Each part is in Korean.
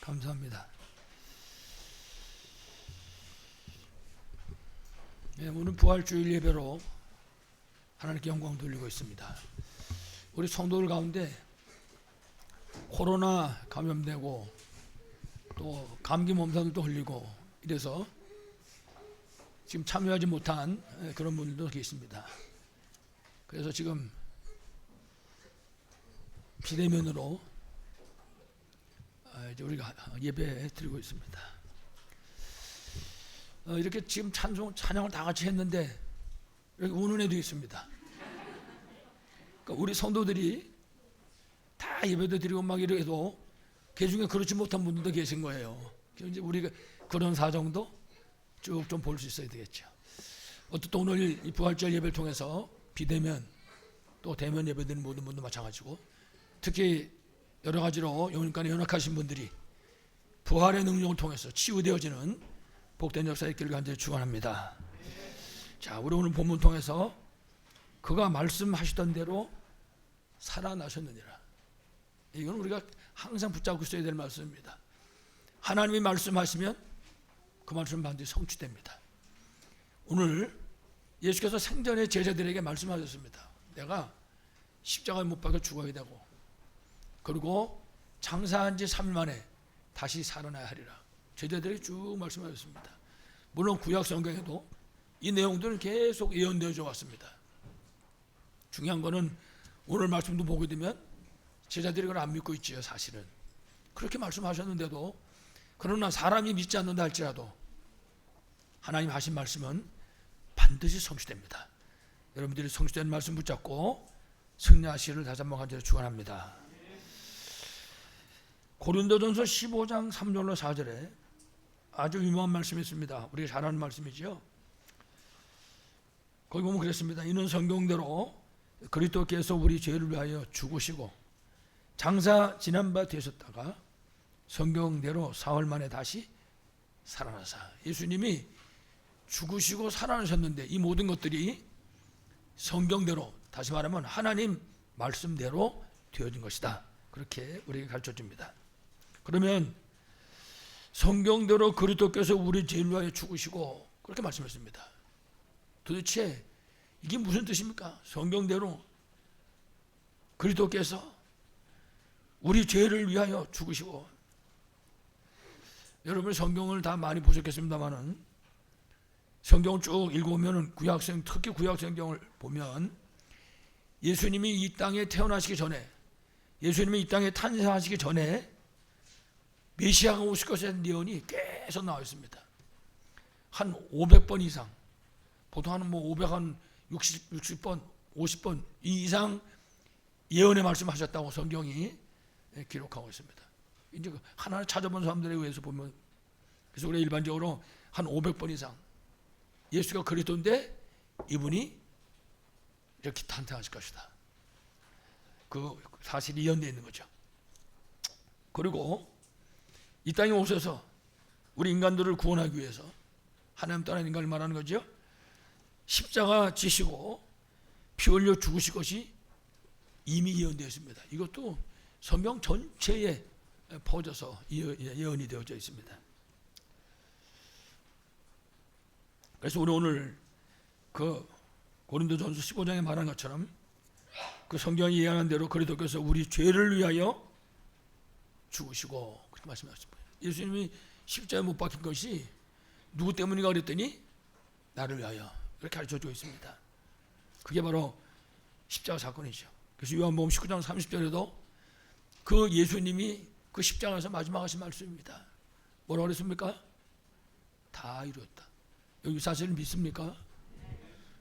감사합니다. 네, 오늘 부활주일 예배로 하나님께 영광 돌리고 있습니다. 우리 성도들 가운데 코로나 감염되고 또 감기 몸살도 흘리고 이래서 지금 참여하지 못한 그런 분들도 계십니다. 그래서 지금 비대면으로 이제 우리가 예배 드리고 있습니다. 이렇게 지금 찬양을 다 같이 했는데 여기 우는 애도 있습니다. 그러니까 우리 성도들이 다 예배도 드리고 막 이래도 그 중에 그렇지 못한 분들도 계신 거예요. 이제 우리가 그런 사정도 쭉 좀 볼 수 있어야 되겠죠. 어쨌든 오늘 이 부활절 예배를 통해서 비대면 또 대면 예배 드리는 모든 분도 마찬가지고 특히 여러 가지로 영혼간에 연약하신 분들이 부활의 능력을 통해서 치유되어지는 복된 역사의 있기를 간절히 축원합니다. 자, 우리 오늘 본문 통해서 그가 말씀하시던 대로 살아나셨느니라. 이건 우리가 항상 붙잡고 있어야 될 말씀입니다. 하나님이 말씀하시면 그 말씀은 반드시 성취됩니다. 오늘 예수께서 생전에 제자들에게 말씀하셨습니다. 내가 십자가에 못 박혀 죽어야 되고 그리고 장사한 지 3일 만에 다시 살아나야 하리라. 제자들에게 쭉 말씀하셨습니다. 물론 구약 성경에도 이 내용들은 계속 예언되어져 왔습니다. 중요한 거는 오늘 말씀도 보게 되면 제자들이 그걸 안 믿고 있지요. 사실은 그렇게 말씀하셨는데도 그러나 사람이 믿지 않는다 할지라도 하나님 하신 말씀은 반드시 성취됩니다. 여러분들이 성취된 말씀 붙잡고 승리하시기를 다시 한번 간절히 축원합니다. 고린도전서 15장 3절로 4절에 아주 유명한 말씀이 있습니다. 우리가 잘 아는 말씀이죠. 거기 보면 그랬습니다. 이는 성경대로 그리스도께서 우리 죄를 위하여 죽으시고 장사 지난 바 되셨다가 성경대로 사흘 만에 다시 살아나사. 예수님이 죽으시고 살아나셨는데 이 모든 것들이 성경대로, 다시 말하면 하나님 말씀대로 되어진 것이다. 그렇게 우리에게 가르쳐줍니다. 그러면 성경대로 그리스도께서 우리 죄를 위하여 죽으시고 그렇게 말씀했습니다. 도대체 이게 무슨 뜻입니까? 성경대로 그리스도께서 우리 죄를 위하여 죽으시고, 여러분 성경을 다 많이 보셨겠습니다만은 성경을 쭉 읽어보면 특히 구약 성경을 보면 예수님이 이 땅에 태어나시기 전에, 예수님이 이 땅에 탄생하시기 전에 메시아가 오실 것에 대한 예언이 계속 나와 있습니다. 한 500번 이상, 보통 한 60번, 50번 이상 예언의 말씀하셨다고 성경이 기록하고 있습니다. 이제 하나하나 찾아본 사람들에 의해서 보면, 그래서 우리가 일반적으로 한 500번 이상 예수가 그리스도인데 이분이 이렇게 탄생하실 것이다. 그 사실이 예언되어 있는 거죠. 그리고 이 땅에 오셔서 우리 인간들을 구원하기 위해서, 하나님 따른 인간을 말하는 거죠. 십자가 지시고 피 흘려 죽으실 것이 이미 예언되어 있습니다. 이것도 성경 전체에 퍼져서 예언이 되어져 있습니다. 그래서 우리 오늘 그 고린도전서 15장에 말한 것처럼 그 성경이 예언한 대로 그리스도께서 우리 죄를 위하여 죽으시고 그렇게 말씀하셨습니다. 예수님이 십자가에 못 박힌 것이 누구 때문인가 그랬더니 나를 위하여, 그렇게 가르쳐주고 있습니다. 그게 바로 십자가 사건이죠. 그래서 요한복음 19장 30절에도 그 예수님이 그 십자가에서 마지막 하신 말씀입니다. 뭐라고 그랬습니까? 다 이루었다. 여기 사실을 믿습니까?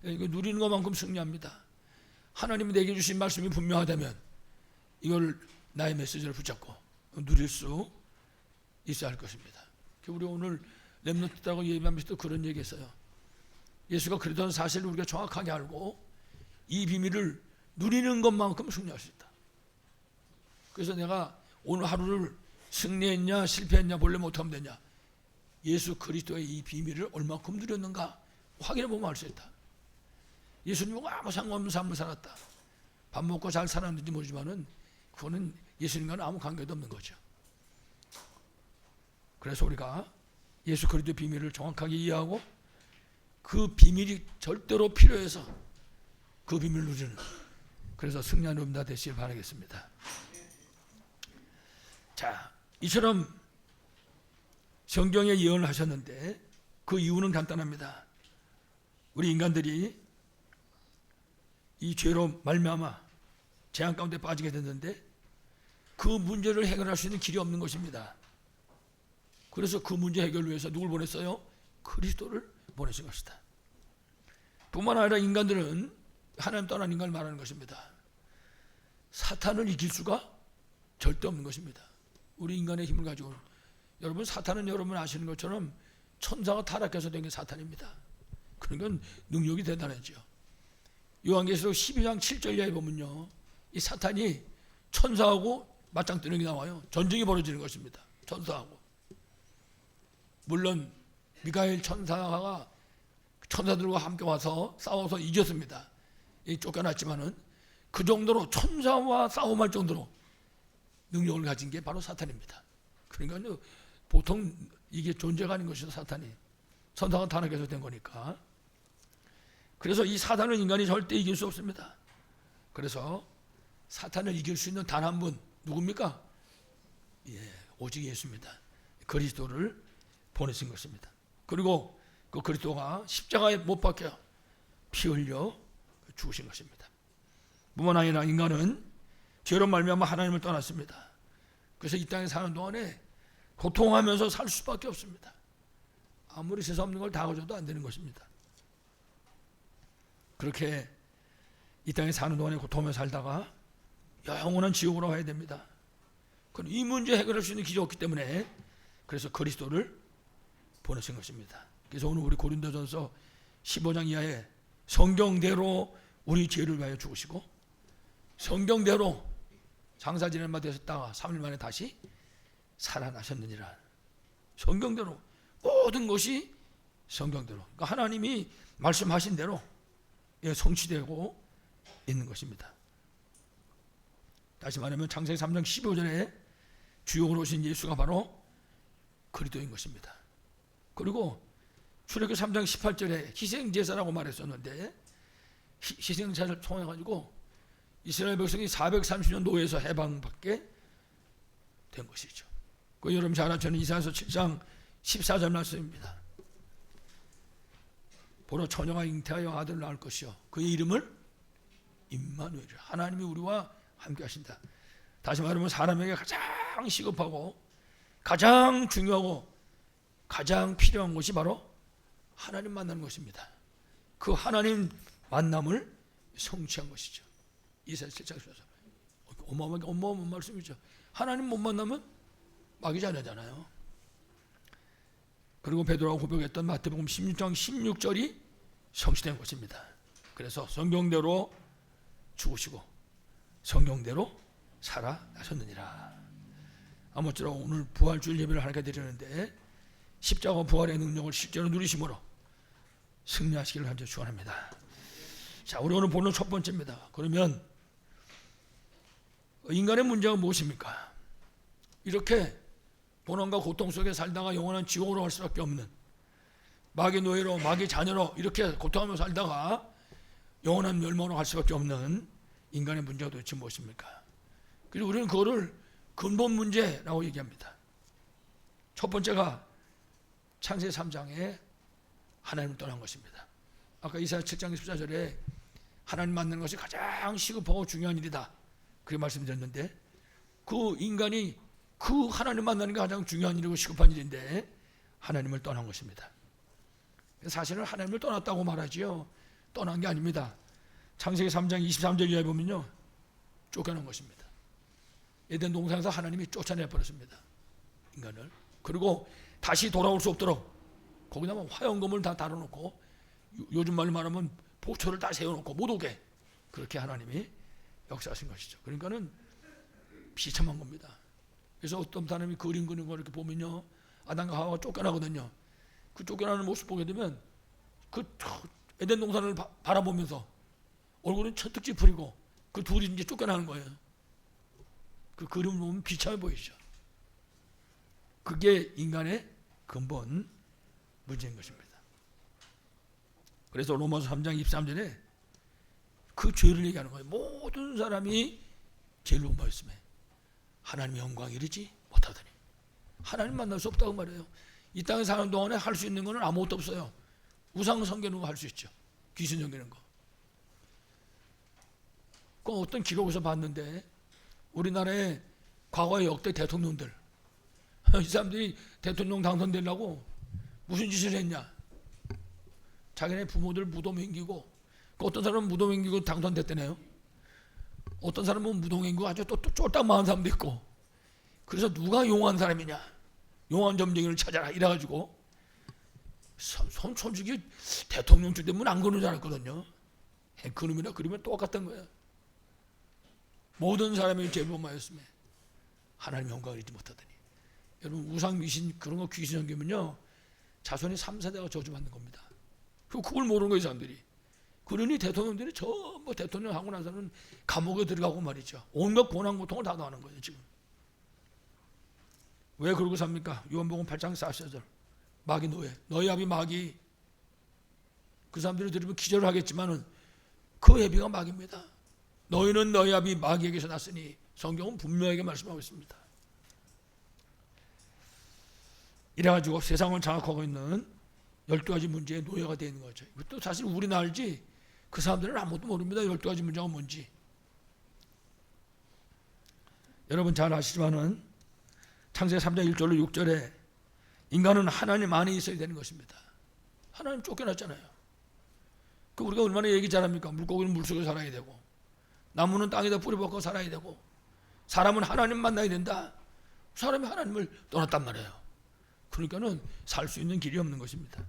이거 누리는 것만큼 승리합니다. 하나님이 내게 주신 말씀이 분명하다면 이걸 나의 메시지를 붙잡고 누릴 수 있어야 할 것입니다. 우리 오늘 렘넌트라고 예배하면서도 그런 얘기했어요. 예수가 그러던 사실을 우리가 정확하게 알고 이 비밀을 누리는 것만큼 승리할 수 있다. 그래서 내가 오늘 하루를 승리했냐 실패했냐 본래 못하면 되냐, 예수 그리스도의 이 비밀을 얼마큼 누렸는가 확인해 보면 알 수 있다. 예수님과 아무 상관없는 삶을 살았다. 밥 먹고 잘 살았는지 모르지만은 그거는 예수님과는 아무 관계도 없는 거죠. 그래서 우리가 예수 그리스도의 비밀을 정확하게 이해하고 그 비밀이 절대로 필요해서 그 비밀을 누리는, 그래서 승리하는 여러분 다 되시길 바라겠습니다. 자, 이처럼 성경에 예언을 하셨는데 그 이유는 간단합니다. 우리 인간들이 이 죄로 말미암아 재앙 가운데 빠지게 됐는데 그 문제를 해결할 수 있는 길이 없는 것입니다. 그래서 그 문제 해결을 위해서 누굴 보냈어요? 그리스도를 보내신 것이다. 뿐만 아니라 인간들은 하나님 떠난 인간을 말하는 것입니다. 사탄을 이길 수가 절대 없는 것입니다. 우리 인간의 힘을 가지고, 여러분 사탄은 여러분 아시는 것처럼 천사가 타락해서 된 게 사탄입니다. 그러니까 능력이 대단하죠. 요한계시록 12장 7절 이하에 보면요, 이 사탄이 천사하고 맞짱 뜨는 게 나와요. 전쟁이 벌어지는 것입니다. 천사하고. 물론 미가엘 천사가 천사들과 함께 와서 싸워서 이겼습니다. 쫓겨났지만은 그 정도로 천사와 싸움할 정도로 능력을 가진 게 바로 사탄입니다. 그러니까 보통 이게 존재가 아닌 것이죠. 사탄이 천사가 타락해서 된 거니까. 그래서 이 사탄을 인간이 절대 이길 수 없습니다. 그래서 사탄을 이길 수 있는 단 한 분 누굽니까? 오직 예수입니다. 그리스도를 보내신 것입니다. 그리고 그 그리스도가 십자가에 못 박혀 피 흘려 죽으신 것입니다. 뿐만 아니라 인간은 죄로 말미암아 하나님을 떠났습니다. 그래서 이 땅에 사는 동안에 고통하면서 살 수밖에 없습니다. 아무리 세상 없는 걸 다 가져도 안 되는 것입니다. 그렇게 이 땅에 사는 동안에 고통하면서 살다가 영원한 지옥으로 가야 됩니다. 그럼 이 문제 해결할 수 있는 길이 없기 때문에 그래서 그리스도를 보내신 것입니다. 그래서 오늘 우리 고린도전서 15장 이하에 성경대로 우리 죄를 위하여 죽으시고 성경대로 장사 지낼 마 되셨다가 3일 만에 다시 살아나셨느니라. 성경대로 모든 것이 성경대로, 그러니까 하나님이 말씀하신 대로 성취되고 있는 것입니다. 다시 말하면 창세기 3장 15절에 주역으로 오신 예수가 바로 그리스도인 것입니다. 그리고 출애굽기 3장 18절에 희생제사라고 말했었는데 희생제사를 통해 가지고 이스라엘 백성이 430년 노예에서 해방받게 된 것이죠. 그 여러분 잘 아시는 이사야서 7장 14절 말씀입니다. 보라 처녀가 잉태하여 아들을 낳을 것이요 그의 이름을 임마누엘이라. 하나님이 우리와 함께 하신다. 다시 말하면 사람에게 가장 시급하고 가장 중요하고 가장 필요한 것이 바로 하나님 만나는 것입니다. 그 하나님 만남을 성취한 것이죠. 이사야 7장 14절. 어마어마한 말씀이죠. 하나님 못 만나면 마귀 자녀잖아요. 그리고 베드로가 고백했던 마태복음 16장 16절이 성취된 것입니다. 그래서 성경대로 죽으시고 성경대로 살아나셨느니라. 아무쪼록 오늘 부활주일 예배를 하게 되려는데 십자가 부활의 능력을 실제로 누리심으로 승리하시기를 간절히 축원합니다. 자, 우리 오늘 보는 첫 번째입니다. 그러면 인간의 문제가 무엇입니까? 이렇게 고난과 고통 속에 살다가 영원한 지옥으로 갈 수밖에 없는, 마귀 노예로 마귀 자녀로 이렇게 고통하며 살다가 영원한 멸망으로 갈 수밖에 없는 인간의 문제가 도대체 무엇입니까? 그리고 우리는 그거를 근본 문제라고 얘기합니다. 첫 번째가 창세기 3장에 하나님을 떠난 것입니다. 아까 이사야 7장 14절에 하나님 만나는 것이 가장 시급하고 중요한 일이다 그렇게 말씀드렸는데, 그 인간이 그 하나님 만나는 게 가장 중요한 일이고 시급한 일인데 하나님을 떠난 것입니다. 사실은 하나님을 떠났다고 말하지요, 떠난 게 아닙니다. 창세기 3장 23절 이하에 보면요, 쫓겨난 것입니다. 에덴 동산에서 하나님이 쫓아내버렸습니다, 인간을. 그리고 다시 돌아올 수 없도록 거기다가 화염검을 다 달아놓고, 요즘 말로 말하면 보초를 다 세워놓고 못 오게 그렇게 하나님이 역사하신 것이죠. 그러니까는 비참한 겁니다. 그래서 어떤 사람이 그림 그리는 거 이렇게 보면요, 아담과 하와가 쫓겨나거든요. 그 쫓겨나는 모습 보게 되면 그 에덴 동산을 바라보면서 얼굴은 천특지 부리고 그 둘이 이제 쫓겨나는 거예요. 그 그림 보면 비참해 보이죠. 그게 인간의 근본 문제인 것입니다. 그래서 로마서 3장 23절에 그 죄를 얘기하는 거예요. 모든 사람이 죄를 범하였음에 하나님의 영광에 이르지 못하더니. 하나님 만날 수 없다고 말해요. 이 땅에 사는 동안에 할 수 있는 것은 아무것도 없어요. 우상 섬기는 거 할 수 있죠. 귀신 섬기는 거. 그 어떤 기록에서 봤는데 우리나라의 과거의 역대 대통령들, 이 사람들이 대통령 당선되려고 무슨 짓을 했냐. 자기네 부모들 무덤 옮기고, 어떤 사람은 무덤 옮기고 당선됐다네요. 어떤 사람은 무덤 옮기고 아주 또 쫄딱 망한 사람도 있고. 그래서 누가 용한 사람이냐, 용한 점쟁이를 찾아라 이래가지고 솔직히 대통령주 되면 안 그러는 줄 알았거든요. 그놈이나 그러면 똑같은 거야. 모든 사람이 죄범하였으며 하나님 영광을 잊지 못하더니. 여러분, 우상 미신 그런 거 귀신 섬기면요 자손이 3세대가 저주받는 겁니다. 그걸 모르는 거예요, 사람들이. 그러니 대통령들이 전부 대통령 하고 나서는 감옥에 들어가고 말이죠. 온갖 고난 고통을 다 당하는 거예요, 지금. 왜 그러고 삽니까? 요한복음 8장 40절. 마귀 노예, 너희 아비 마귀. 그 사람들이 들으면 기절을 하겠지만은 그 애비가 마귀입니다. 너희는 너희 아비 마귀에게서 났으니. 성경은 분명하게 말씀하고 있습니다. 이래가지고 세상을 장악하고 있는 12가지 문제의 노예가 되는 거죠. 이것도 사실 우리는 알지 그 사람들은 아무것도 모릅니다. 12가지 문제가 뭔지. 여러분 잘 아시지만은 창세기 3장 1절로 6절에 인간은 하나님 안에 있어야 되는 것입니다. 하나님 쫓겨났잖아요. 그 우리가 얼마나 얘기 잘합니까? 물고기는 물속에 살아야 되고, 나무는 땅에다 뿌리 박고 살아야 되고, 사람은 하나님 만나야 된다. 사람이 하나님을 떠났단 말이에요. 그러니까는 살 수 있는 길이 없는 것입니다.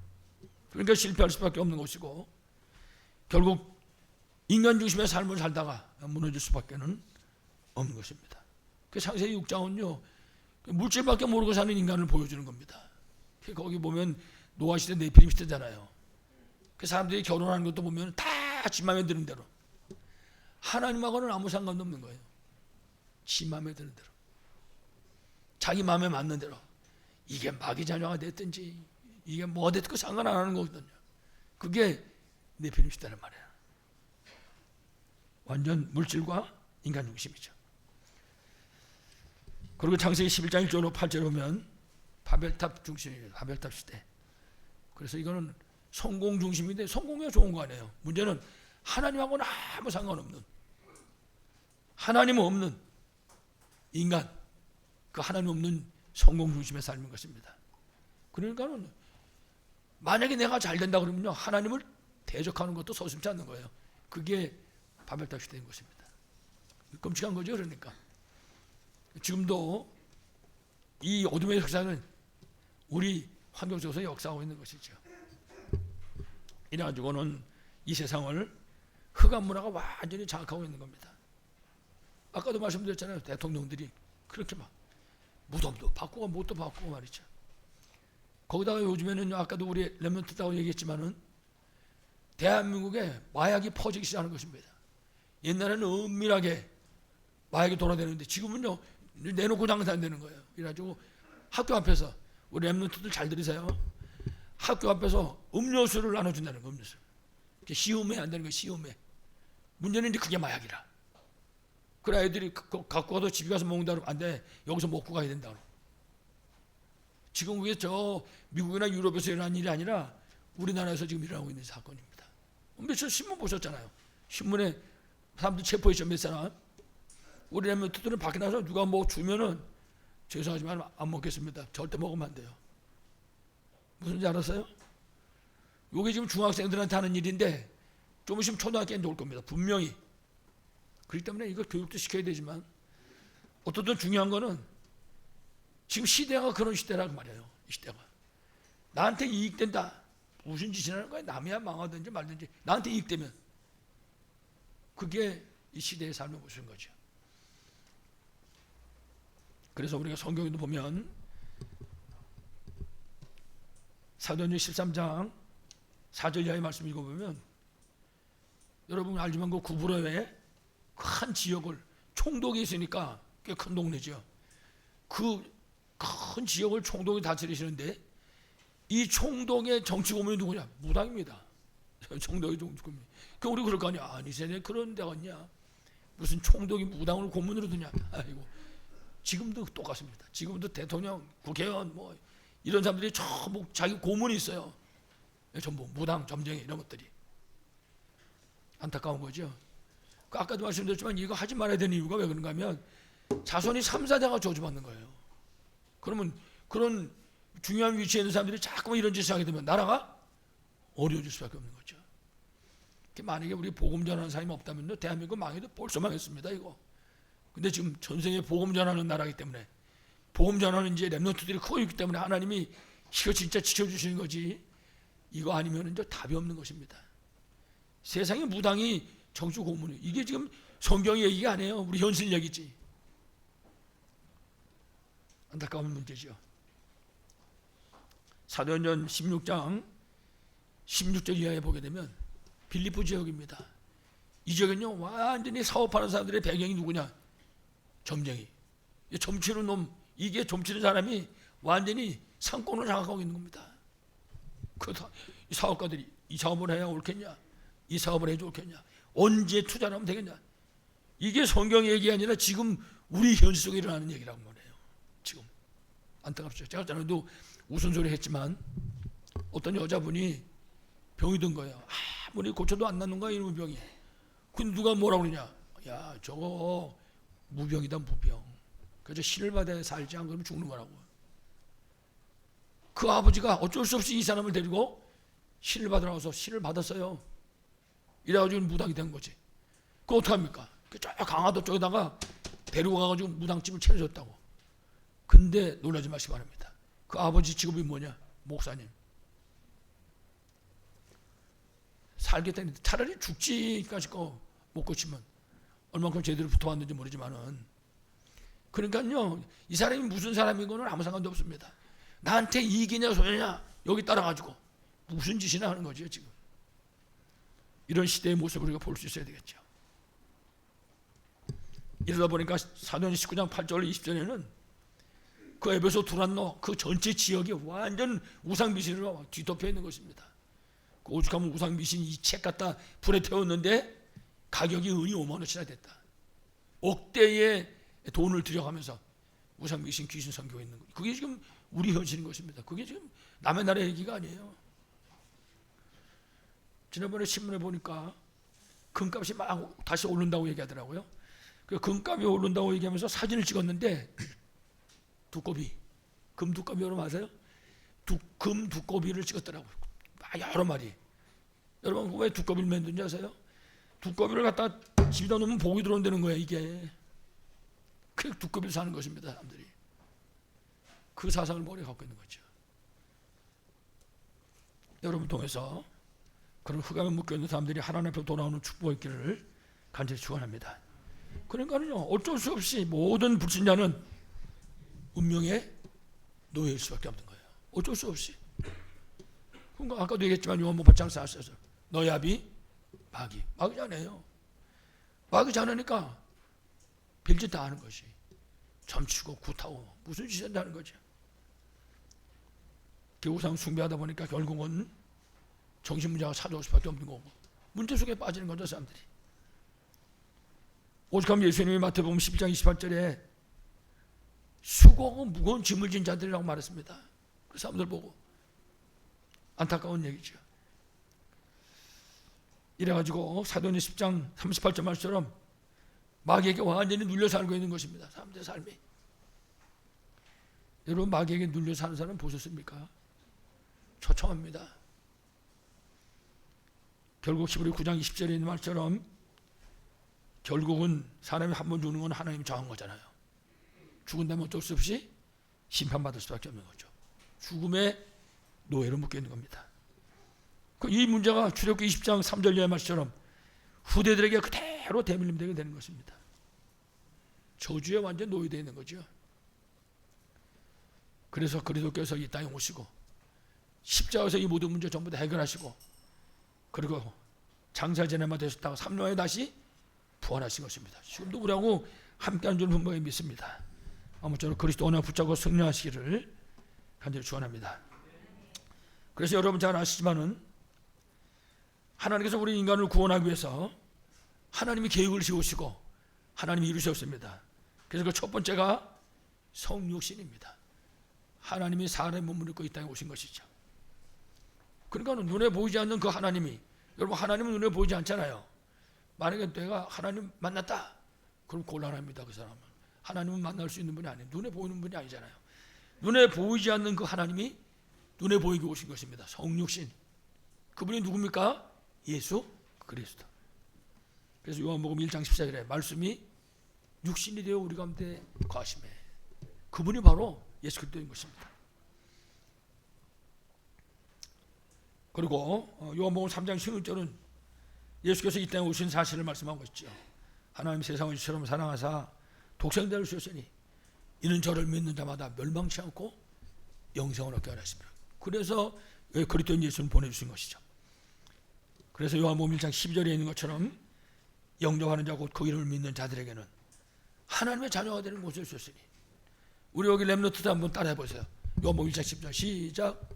그러니까 실패할 수밖에 없는 것이고, 결국 인간 중심의 삶을 살다가 무너질 수밖에 없는 것입니다. 그 창세기 6장은요 물질밖에 모르고 사는 인간을 보여주는 겁니다. 거기 보면 노아 시대 네피림 시대잖아요. 그 사람들이 결혼하는 것도 보면 다 지 마음에 드는 대로. 하나님하고는 아무 상관도 없는 거예요. 지 마음에 드는 대로, 자기 마음에 맞는 대로. 이게 마귀 자녀가 됐든지 이게 뭐가 됐든 상관 안 하는 거거든요. 그게 네피림 시대란 말이에요. 완전 물질과 인간 중심이죠. 그리고 창세기 11장 1절로 8절에 보면 바벨탑 중심이에요. 바벨탑 시대. 그래서 이거는 성공 중심인데 성공이 좋은 거 아니에요. 문제는 하나님하고는 아무 상관없는, 하나님 없는 인간, 그 하나님 없는 성공 중심의 삶인 것입니다. 그러니까는 만약에 내가 잘 된다 그러면요 하나님을 대적하는 것도 서슴지 않는 거예요. 그게 바벨탑 시대인 것입니다. 끔찍한 거죠. 그러니까 지금도 이 어둠의 역사는 우리 환경 속에서 역사하고 있는 것이죠. 이래가지고는 이 세상을 흑암 문화가 완전히 장악하고 있는 겁니다. 아까도 말씀드렸잖아요. 대통령들이 그렇게 막 무덤도 바꾸고 뭣도 바꾸고 말이죠. 거기다가 요즘에는 아까도 우리 렘넌트다고 얘기했지만은 대한민국에 마약이 퍼지기 시작하는 것입니다. 옛날에는 은밀하게 마약이 돌아다니는데 지금은요 내놓고 장사 안 되는 거예요. 그래가지고 학교 앞에서 우리 렘넌트들 잘 들으세요. 학교 앞에서 음료수를 나눠준다는 거. 음료수. 시음해 안 되는 거예요. 시음해. 문제는 이제 그게 마약이라. 그래 애들이 갖고 가서 집에 가서 먹는다고 안 돼. 여기서 먹고 가야 된다고. 지금 그게 저 미국이나 유럽에서 일어난 일이 아니라 우리나라에서 지금 일어나고 있는 사건입니다. 며칠 신문 보셨잖아요. 신문에 사람들 체포했죠. 몇 사람. 우리 렘넌트들은 밖에 나서 누가 뭐 주면은 죄송하지만 안 먹겠습니다. 절대 먹으면 안 돼요. 무슨지 알았어요? 이게 지금 중학생들한테 하는 일인데 좀 있으면 초등학교에 올 겁니다. 분명히. 그렇기 때문에 이거 교육도 시켜야 되지만 어떻든 중요한 거는 지금 시대가 그런 시대라고 말이에요. 이 시대가. 나한테 이익된다. 무슨 짓이라는 거야. 남이야 망하든지 말든지 나한테 이익되면 그게 이 시대의 삶의 모습인 거죠. 그래서 우리가 성경에도 보면 사도행전 13장 4절 이하의 말씀 읽어보면 여러분 알지만 그 구부로에 큰 지역을 총독이 있으니까 꽤 큰 동네죠. 그 큰 지역을 총독이 다스리시는데 이 총독의 정치 고문이 누구냐? 무당입니다. 총독의 정치 고문. 그 우리 그럴 거 아니야? 아니 세상에 그런 데가 있냐? 무슨 총독이 무당을 고문으로 두냐? 아이고 지금도 똑같습니다. 지금도 대통령, 국회의원 뭐 이런 사람들이 전부 자기 고문이 있어요. 전부 무당, 점쟁이 이런 것들이. 안타까운 거죠. 아까도 말씀드렸지만 이거 하지 말아야 되는 이유가 왜 그런가 하면 자손이 3, 4대가 저주받는 거예요. 그러면 그런 중요한 위치에 있는 사람들이 자꾸만 이런 짓을 하게 되면 나라가 어려워질 수밖에 없는 거죠. 만약에 우리 복음 전하는 사람이 없다면 대한민국 망해도 벌써 망했습니다. 이거. 근데 지금 전 세계에 복음 전하는 나라이기 때문에 복음 전하는 이제 렘넌트들이 크고 있기 때문에 하나님이 이거 진짜 지켜주시는 거지. 이거 아니면 이제 답이 없는 것입니다. 세상에 무당이 정치 고문이 이게 지금 성경 얘기가 아니에요. 우리 현실 얘기지. 안타까운 문제죠. 사도행전 16장 16절 이하에 보게 되면 빌립보 지역입니다. 이 지역은요 완전히 사업하는 사람들의 배경이 누구냐? 점쟁이. 점치는 놈, 이게 점치는 사람이 완전히 상권을 장악하고 있는 겁니다. 그 사업가들이 이 사업을 해야 옳겠냐? 이 사업을 해야 옳겠냐? 언제 투자를 하면 되겠냐? 이게 성경 얘기 아니라 지금 우리 현실 속에 일어나는 얘기라고 말해요. 지금 안타깝죠. 제가 전에도 웃음소리 했지만 어떤 여자분이 병이 든 거예요. 아무리 고쳐도 안 낫는 거야 이놈의 병이. 근데 누가 뭐라고 그러냐? 야 저거 무병이다 무병. 그래서 신을 받아야 살지 안 그러면 죽는 거라고. 그 아버지가 어쩔 수 없이 이 사람을 데리고 신을 받으러 가서 신을 받았어요. 이래가지고 무당이 된 거지. 그거 어떡합니까? 저 강화도 쪽에다가 데리고 가가지고 무당집을 차려줬다고. 근데 놀라지 마시기 바랍니다. 그 아버지 직업이 뭐냐? 목사님. 살겠다는데 차라리 죽지까지 거 못 고치면 얼만큼 제대로 붙어왔는지 모르지만은 그러니까요 이 사람이 무슨 사람이고는 아무 상관도 없습니다. 나한테 이익이냐 손해냐 여기 따라가지고 무슨 짓이나 하는 거죠 지금. 이런 시대의 모습을 우리가 볼 수 있어야 되겠죠. 이러다 보니까 사도행전 19장 8절 20절에는 그 에베소 두란노 그 전체 지역이 완전 우상 미신으로 뒤덮여 있는 것입니다. 그 오죽하면 우상 미신 이 책 갖다 불에 태웠는데 가격이 은이 5만 원치나 됐다. 억대의 돈을 들여가면서 우상 미신 귀신 섬기고 있는 거. 그게 지금 우리 현실인 것입니다. 그게 지금 남의 나라 얘기가 아니에요. 지난번에 신문에 보니까 금값이 막 다시 오른다고 얘기하더라고요. 그 금값이 오른다고 얘기하면서 사진을 찍었는데 두꺼비, 금 두꺼비 여러분 아세요? 금 두꺼비를 찍었더라고요. 여러 마리. 여러분 왜 두꺼비를 만든지 아세요? 두꺼비를 갖다 집에다 놓으면 복이 들어온다는 거예요. 이게 그 두꺼비를 사는 것입니다. 사람들이 그 사상을 머리에 갖고 있는 거죠. 여러분 통해서 그런 흑암에 묶여있는 사람들이 하나님 앞에 돌아오는 축복의 길을 간절히 축원합니다. 그러니까요 어쩔 수 없이 모든 불신자는 운명의 노예일 수밖에 없는 거예요. 어쩔 수 없이. 그러니까 아까도 얘기했지만 요한복음 8장 4절에서 너희 아비 마귀 자네요. 마귀 자네니까 별짓 다 하는 것이 점치고 굿하고 무슨 짓을 하는 거죠. 우상 숭배하다 보니까 결국은 정신문제가 찾아올 수밖에 없는 거고 문제 속에 빠지는 거죠 사람들이. 오죽하면 예수님이 마태복음 12장 28절에 수고하고 무거운 짐을 진 자들이라고 말했습니다. 그 사람들 보고 안타까운 얘기죠. 이래가지고 사도행전 10장 38절 말처럼 마귀에게 완전히 눌려 살고 있는 것입니다. 사람들의 삶이. 여러분 마귀에게 눌려 사는 사람 보셨습니까? 처참합니다. 결국 히브리 9장 20절에 있는 말처럼 결국은 사람이 한 번 죽는 건 하나님이 정한 거잖아요. 죽은 다음에 어쩔 수 없이 심판받을 수밖에 없는 거죠. 죽음의 노예로 묶여 있는 겁니다. 이 문제가 출애굽기 20장 3절 이하의 말처럼 후대들에게 그대로 대밀림되게 되는 것입니다. 저주에 완전 노예되어 있는 거죠. 그래서 그리스도께서 이 땅에 오시고 십자가에서 이 모든 문제 전부 다 해결하시고 그리고 장사제네만 되셨다가 3년 후에 다시 부활하신 것입니다. 지금도 우리하고 함께하는 줄 분명히 믿습니다. 아무쪼록 그리스도 언약 붙잡고 승리하시기를 간절히 축원합니다. 그래서 여러분 잘 아시지만은 하나님께서 우리 인간을 구원하기 위해서 하나님이 계획을 세우시고 하나님이 이루셨습니다. 그래서 그 첫 번째가 성육신입니다. 하나님이 사람의 몸을 입고 이 땅에 오신 것이죠. 그러니까 눈에 보이지 않는 그 하나님이, 여러분 하나님은 눈에 보이지 않잖아요. 만약에 내가 하나님 만났다, 그럼 곤란합니다. 그 사람은 하나님은 만날 수 있는 분이 아니에요. 눈에 보이는 분이 아니잖아요. 눈에 보이지 않는 그 하나님이 눈에 보이게 오신 것입니다. 성육신. 그분이 누굽니까? 예수 그리스도. 그래서 요한복음 1장 14절에 말씀이 육신이 되어 우리 가운데 거하심에, 그분이 바로 예수 그리스도인 것입니다. 그리고 요한복음 3장 16절은 예수께서 이 땅에 오신 사실을 말씀하고 있죠. 하나님 세상을 이처럼 사랑하사 독생자를 주셨으니 이는 저를 믿는 자마다 멸망치 않고 영생을 얻게 하려 하십니다. 그래서 그리스도인 예수를 보내주신 것이죠. 그래서 요한복음 1장 12절에 있는 것처럼 영접하는 자 곧 그 이름을 믿는 자들에게는 하나님의 자녀가 되는 곳을 주셨으니, 우리 여기 렘넌트도 한번 따라해 보세요. 요한복음 1장 10절 시작.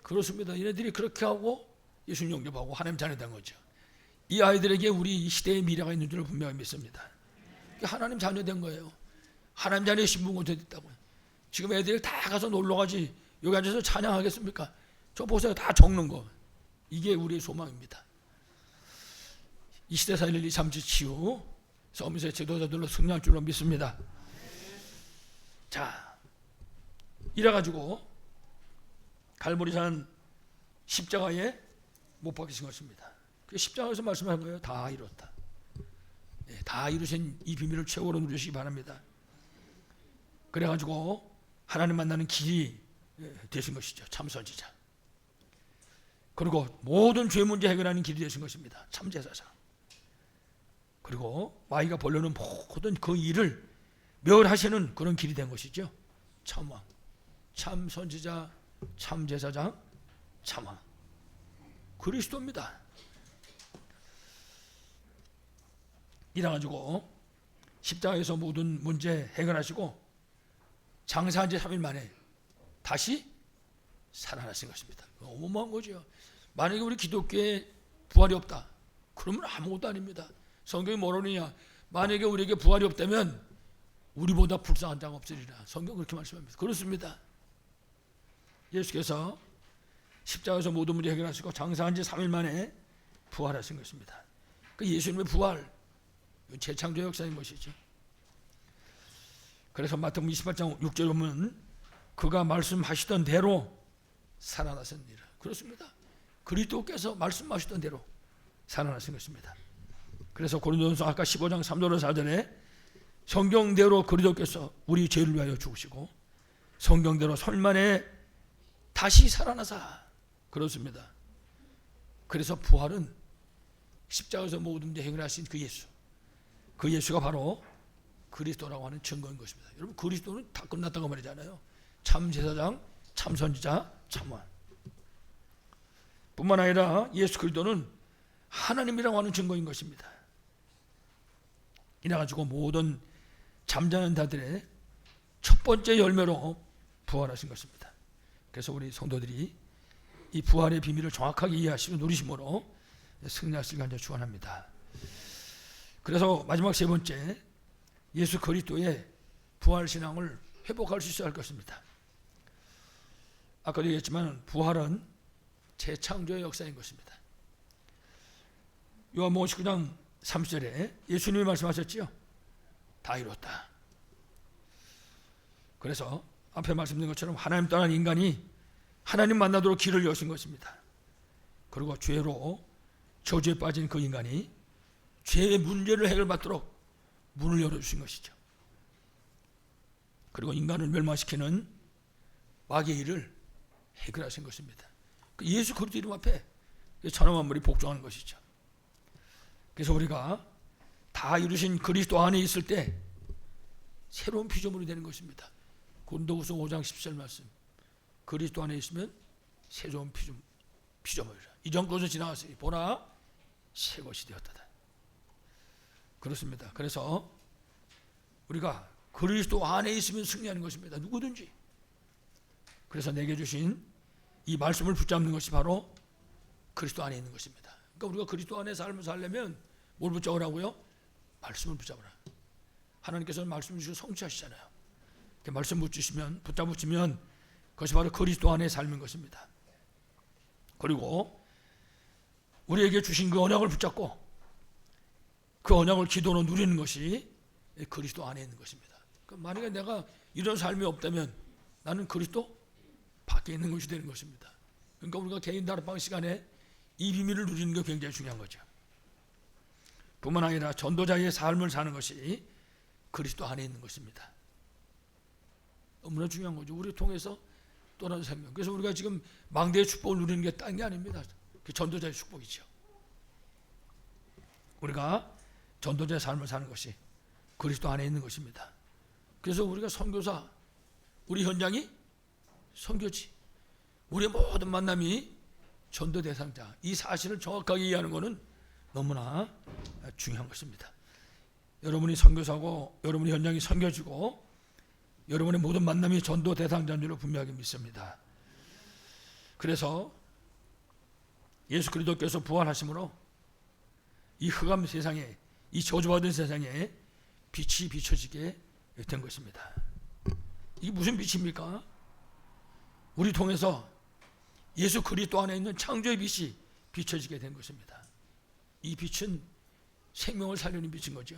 그렇습니다. 얘네들이 그렇게 하고 예수님 영접하고 하나님 자녀 된 거죠. 이 아이들에게 우리 시대의 미래가 있는 줄 분명히 믿습니다. 하나님 자녀 된 거예요. 하나님 자녀의 신분이 됐다고요. 지금 애들이 다 가서 놀러 가지 여기 앉아서 찬양하겠습니까? 저 보세요. 다 적는 거. 이게 우리의 소망입니다. 이 시대 사회를 잠시 치유 서밋의 지도자들로 승리할 줄로 믿습니다. 자, 이래가지고 갈보리산 십자가에 못 박히신 것입니다. 그 십자가에서 말씀하는 거예요. 다 이뤘다. 네, 다 이루신 이 비밀을 최고로 누리시기 바랍니다. 그래가지고 하나님 만나는 길이 되신 것이죠. 참선지자. 그리고 모든 죄 문제 해결하는 길이 되신 것입니다. 참제사장. 그리고 마귀가 벌려는 모든 그 일을 멸하시는 그런 길이 된 것이죠. 참왕, 참선지자, 참제사장, 참왕. 그리스도입니다. 이래가지고 십자가에서 모든 문제 해결하시고 장사한 지 3일 만에 다시 살아나신 것입니다. 어마어마한 거죠. 만약에 우리 기독교에 부활이 없다, 그러면 아무것도 아닙니다. 성경이 뭐라느냐, 만약에 우리에게 부활이 없다면 우리보다 불쌍한 자가 없으리라. 성경 그렇게 말씀합니다. 그렇습니다. 예수께서 십자가에서 모든 문제 해결하시고 장사한 지 3일 만에 부활하신 것입니다. 그 예수님의 부활, 재창조 역사인 것이죠. 그래서 마태복음 28장 6절에 보면 그가 말씀하시던 대로 살아나셨느니라. 그렇습니다. 그리스도께서 말씀하시던 대로 살아나신 것입니다. 그래서 고린도전서 아까 15장 3절로 4절에 성경대로 그리스도께서 우리 죄를 위하여 죽으시고 성경대로 3일 만에 다시 살아나사. 그렇습니다. 그래서 부활은 십자가에서 모든 문제 해결하신 그 예수, 그 예수가 바로 그리스도라고 하는 증거인 것입니다. 여러분, 그리스도는 다 끝났다고 말이잖아요. 참제사장, 참선지자, 참왕. 뿐만 아니라 예수 그리스도는 하나님이라고 하는 증거인 것입니다. 이래가지고 모든 잠자는 자들의 첫 번째 열매로 부활하신 것입니다. 그래서 우리 성도들이 이 부활의 비밀을 정확하게 이해하시고 누리심으로 승리하시길 간절히 축원합니다. 그래서 마지막 세 번째, 예수 그리스도의 부활 신앙을 회복할 수 있어야 할 것입니다. 아까도 얘기했지만 부활은 재창조의 역사인 것입니다. 요한복음 19장 30절에 예수님이 말씀하셨지요. 다 이뤘다. 그래서 앞에 말씀드린 것처럼 하나님 떠난 인간이 하나님 만나도록 길을 여신 것입니다. 그리고 죄로 저주에 빠진 그 인간이 죄의 문제를 해결받도록 문을 열어주신 것이죠. 그리고 인간을 멸망시키는 마귀의 일을 해결하신 것입니다. 예수 그리스도 이름 앞에 천하 만물이 복종하는 것이죠. 그래서 우리가 다 이루신 그리스도 안에 있을 때 새로운 피조물이 되는 것입니다. 고린도후서 5장 10절 말씀. 그리스도 안에 있으면 새로운 피조물이라. 이전 것은 지나갔으니 보라 새 것이 되었다. 그렇습니다. 그래서 우리가 그리스도 안에 있으면 승리하는 것입니다. 누구든지. 그래서 내게 주신 이 말씀을 붙잡는 것이 바로 그리스도 안에 있는 것입니다. 그러니까 우리가 그리스도 안에 삶을 살려면 뭘 붙잡으라고요? 말씀을 붙잡으라. 하나님께서는 말씀을 주시고 성취하시잖아요. 이렇게 말씀 붙잡으시면 그것이 바로 그리스도 안에 삶인 것입니다. 그리고 우리에게 주신 그 언약을 붙잡고 그 언약을 기도로 누리는 것이 그리스도 안에 있는 것입니다. 만약에 내가 이런 삶이 없다면 나는 그리스도 밖에 있는 것이 되는 것입니다. 그러니까 우리가 개인 다락방 시간에 이 비밀을 누리는 게 굉장히 중요한 거죠. 뿐만 아니라 전도자의 삶을 사는 것이 그리스도 안에 있는 것입니다. 너무나 중요한 거죠. 우리를 통해서 또다른 생명. 그래서 우리가 지금 망대의 축복을 누리는 게 딴 게 아닙니다. 그 전도자의 축복이죠. 우리가 전도자의 삶을 사는 것이 그리스도 안에 있는 것입니다. 그래서 우리가 선교사, 우리 현장이 선교지, 우리의 모든 만남이 전도 대상자, 이 사실을 정확하게 이해하는 것은 너무나 중요한 것입니다. 여러분이 선교사고 여러분의 현장이 선교지고 여러분의 모든 만남이 전도 대상자인 줄로 분명하게 믿습니다. 그래서 예수 그리스도께서 부활하심으로 이 흑암 세상에, 이 저주받은 세상에 빛이 비춰지게 된 것입니다. 이게 무슨 빛입니까? 우리 통해서 예수 그리스도 안에 있는 창조의 빛이 비춰지게 된 것입니다. 이 빛은 생명을 살리는 빛인 거죠.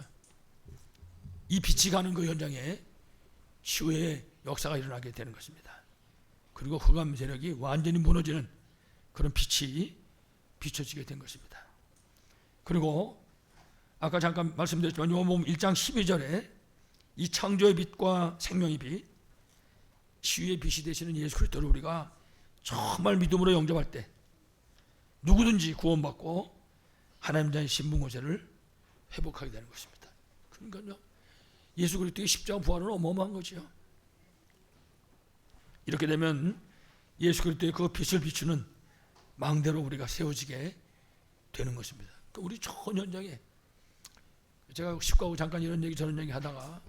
이 빛이 가는 그 현장에 치유의 역사가 일어나게 되는 것입니다. 그리고 흑암 세력이 완전히 무너지는 그런 빛이 비춰지게 된 것입니다. 그리고 아까 잠깐 말씀드렸지만 요한복음 1장 12절에 이 창조의 빛과 생명의 빛, 치유의 빛이 되시는 예수 그리스도를 우리가 정말 믿음으로 영접할 때 누구든지 구원받고 하나님 자의 신분고세를 회복하게 되는 것입니다. 그러니까요, 예수 그리스도의 십자가 부활은 어마어마한 거죠. 이렇게 되면 예수 그리스도의 그 빛을 비추는 망대로 우리가 세워지게 되는 것입니다. 우리 전 현장에, 제가 식구하고 잠깐 이런 얘기 저런 얘기 하다가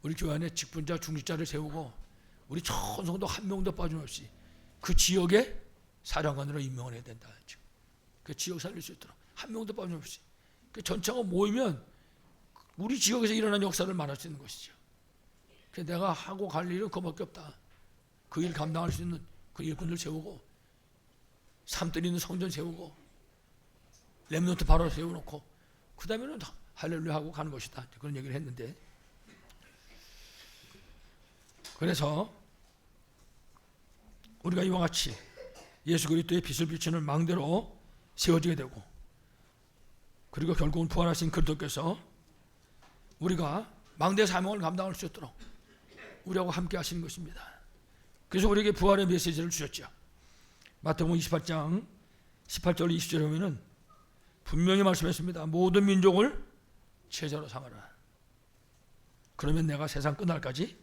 우리 교회 안에 직분자 중직자를 세우고 우리 전 성도 한 명도 빠짐없이 그 지역의 사령관으로 임명을 해야 된다. 그 지역 살릴 수 있도록 한 명도 빠짐없이 그 전체가 모이면 우리 지역에서 일어난 역사를 말할 수 있는 것이죠. 그래서 내가 하고 갈 일은 그밖에 없다. 그 일 감당할 수 있는 그 일꾼들 세우고 삶들 있는 성전 세우고 렘넌트 바로 세워놓고 그 다음에는 할렐루야 하고 가는 것이다. 그런 얘기를 했는데, 그래서 우리가 이와 같이 예수 그리스도의 빛을 비추는 망대로 세워지게 되고, 그리고 결국은 부활하신 그리스도께서 우리가 망대 사명을 감당할 수 있도록 우리하고 함께 하시는 것입니다. 그래서 우리에게 부활의 메시지를 주셨죠. 마태복음 28장 18절 20절에 보면은 분명히 말씀했습니다. 모든 민족을 제자로 삼아라. 그러면 내가 세상 끝날까지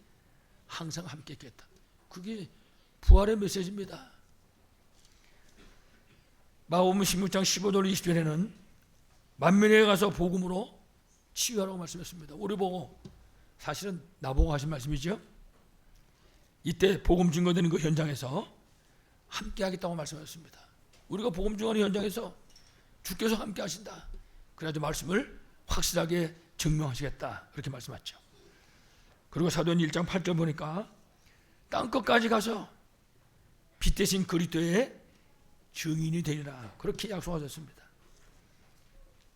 항상 함께 있겠다. 그게 부활의 메시지입니다. 마태복음 16장 15절 20절에는 만민에게 가서 복음으로 치유하라고 말씀했습니다. 우리 보고, 사실은 나보고 하신 말씀이죠. 이때 복음 증거되는 그 현장에서 함께 하겠다고 말씀하셨습니다. 우리가 복음 증거하는 현장에서 주께서 함께 하신다. 그래가지고 말씀을 확실하게 증명하시겠다. 그렇게 말씀하셨죠. 그리고 사도행전 1장 8절 보니까 땅끝까지 가서 빛 대신 그리스도의 증인이 되리라. 그렇게 약속하셨습니다.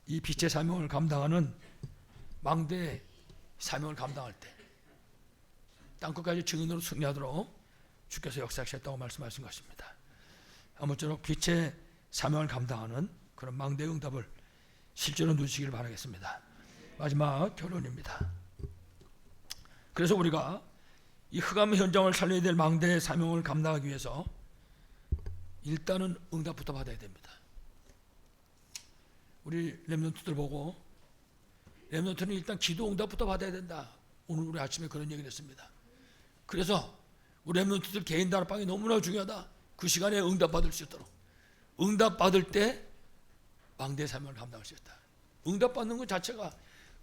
이 빛의 사명을 감당하는 망대의 사명을 감당할 때 땅끝까지 증인으로 승리하도록 주께서 역사하셨다고 말씀하신 것입니다. 아무쪼록 빛의 사명을 감당하는 그런 망대의 응답을 실제로 누리시기를 바라겠습니다. 마지막 결론입니다. 그래서 우리가 이 흑암의 현장을 살려야 될 망대의 사명을 감당하기 위해서 일단은 응답부터 받아야 됩니다. 우리 렘넌트들 보고, 렘넌트는 일단 기도 응답부터 받아야 된다. 오늘 우리 아침에 그런 얘기를 했습니다. 그래서 우리 렘넌트들 개인 다락방이 너무나 중요하다. 그 시간에 응답받을 수 있도록, 응답받을 때 망대의 사명을 감당할 수 있다. 응답받는 것 자체가,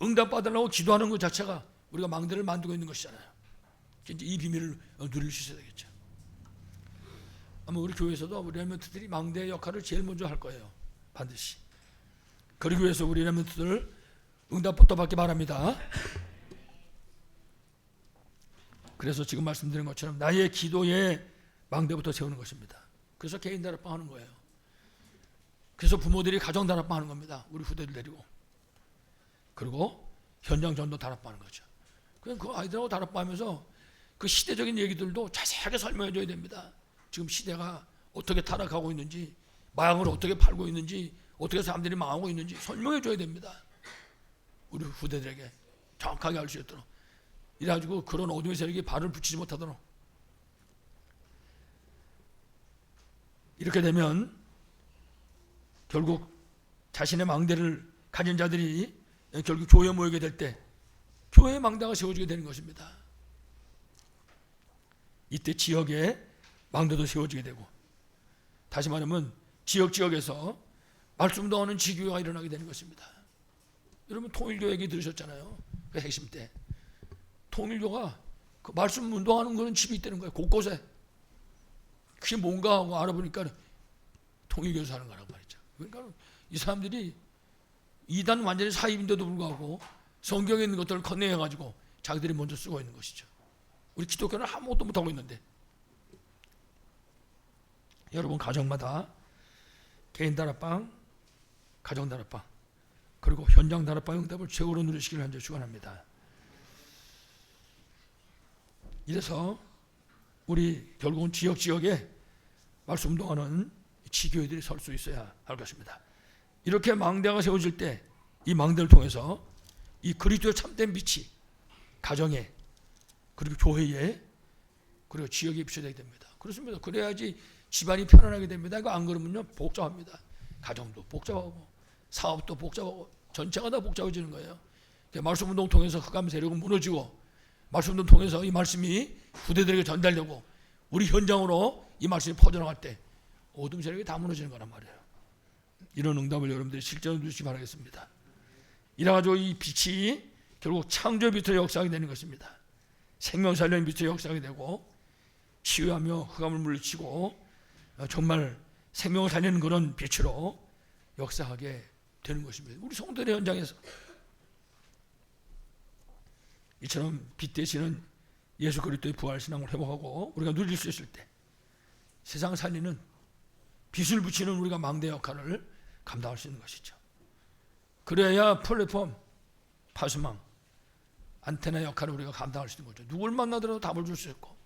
응답받으려고 기도하는 것 자체가 우리가 망대를 만들고 있는 것이잖아요. 이제 이 비밀을 누릴 수 있어야 되겠죠. 아마 우리 교회에서도 우리 렘넌트들이 망대의 역할을 제일 먼저 할 거예요. 반드시. 그러기 위해서 우리 렘넌트들 응답부터 받기 바랍니다. 그래서 지금 말씀드린 것처럼 나의 기도에 망대부터 세우는 것입니다. 그래서 개인 다락방 하는 거예요. 그래서 부모들이 가정 다락방 하는 겁니다. 우리 후대들 데리고. 그리고 현장 전도 다락방 하는 거죠. 그냥 그 아이들하고 다락방 하면서 그 시대적인 얘기들도 자세하게 설명해 줘야 됩니다. 지금 시대가 어떻게 타락하고 있는지, 마약을 어떻게 팔고 있는지, 어떻게 사람들이 망하고 있는지 설명해 줘야 됩니다. 우리 후대들에게 정확하게 알 수 있도록. 이래가지고 그런 어둠의 세력이 발을 붙이지 못하도록. 이렇게 되면 결국 자신의 망대를 가진 자들이 결국 교회에 모이게 될 때 교회의 망대가 세워지게 되는 것입니다. 이때 지역에 망대도 세워지게 되고, 다시 말하면 지역에서 말씀도 하는 지교회가 일어나게 되는 것입니다. 여러분 통일교 얘기 들으셨잖아요. 그 핵심 때 통일교가 그 말씀 운동하는 그런 집이 있다는 거예요. 곳곳에. 그게 뭔가 하고 알아보니까 통일교에서 하는 거라고 말이죠. 그러니까 이 사람들이 이단 완전히 사입인데도 불구하고 성경에 있는 것들을 컨네해가지고 자기들이 먼저 쓰고 있는 것이죠. 우리 기독교는 아무것도 못하고 있는데. 여러분 가정마다 개인 다락방, 가정 다락방, 그리고 현장 다락방 응답을 최고로 누리시기를 현재 축원합니다. 이래서 우리 결국은 지역에 말씀 운동하는 지교회들이 설 수 있어야 할 것입니다. 이렇게 망대가 세워질 때 이 망대를 통해서 이 그리스도의 참된 빛이 가정에, 그리고 교회에, 그리고 지역에 비춰야 됩니다. 그렇습니다. 그래야지 집안이 편안하게 됩니다. 이거 안 그러면요 복잡합니다. 가정도 복잡하고 사업도 복잡하고 전체가 다 복잡해지는 거예요. 말씀 운동 통해서 흑암 세력은 무너지고, 말씀 운동 통해서 이 말씀이 후대들에게 전달되고 우리 현장으로 이 말씀이 퍼져나갈 때 어둠 세력이 다 무너지는 거란 말이에요. 이런 응답을 여러분들이 실전으로 누리시기 바라겠습니다. 이래가지고 이 빛이 결국 창조의 빛으로 역사하게 되는 것입니다. 생명 살리는 빛으로 역사하게 되고, 치유하며 흑암을 물리치고 정말 생명을 살리는 그런 빛으로 역사하게 되는 것입니다. 우리 성도의 현장에서 이처럼 빛 되시는 예수 그리스도의 부활 신앙을 회복하고 우리가 누릴 수 있을 때 세상 살리는 빛을 붙이는 우리가 망대 역할을 감당할 수 있는 것이죠. 그래야 플랫폼, 파수망, 안테나 역할을 우리가 감당할 수 있는 거죠. 누굴 만나더라도 답을 줄 수 있고,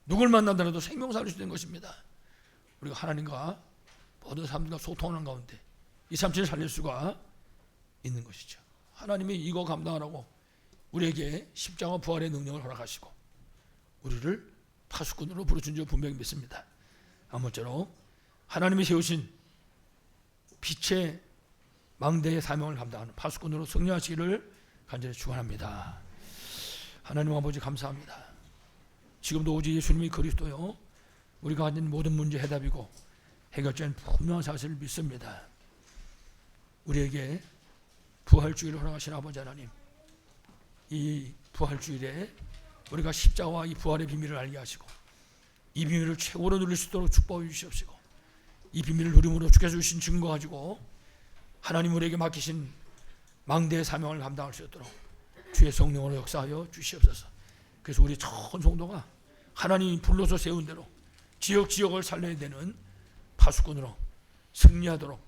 누굴 만나더라도 생명 살릴 수 있는 것입니다. 우리가 하나님과 모든 사람들과 소통하는 가운데 이 삼체를 살릴 수가 있는 것이죠. 하나님이 이거 감당하라고 우리에게 십자가 부활의 능력을 허락하시고 우리를 파수꾼으로 부르신 줄 분명히 믿습니다. 아무쪼록 하나님이 세우신 빛의 망대의 사명을 감당하는 파수꾼으로 승리하시기를 간절히 축원합니다. 하나님 아버지 감사합니다. 지금도 오직 예수님이 그리스도요, 우리가 가진 모든 문제 해답이고 해결자는 분명한 사실을 믿습니다. 우리에게 부활주의를 허락하신 아버지 하나님, 이 부활주일에 우리가 십자가와 이 부활의 비밀을 알게 하시고 이 비밀을 최고로 누릴 수 있도록 축복해 주시옵시고, 이 비밀을 누림으로 주께서 주신 증거 가지고 하나님 우리에게 맡기신 망대의 사명을 감당할 수 있도록 주의 성령으로 역사하여 주시옵소서. 그래서 우리 전 성도가 하나님이 불러서 세운 대로 지역을 살려야 되는 파수꾼으로 승리하도록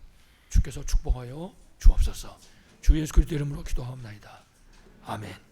주께서 축복하여 주옵소서. 주 예수 그리스도 이름으로 기도하옵나이다. 아멘.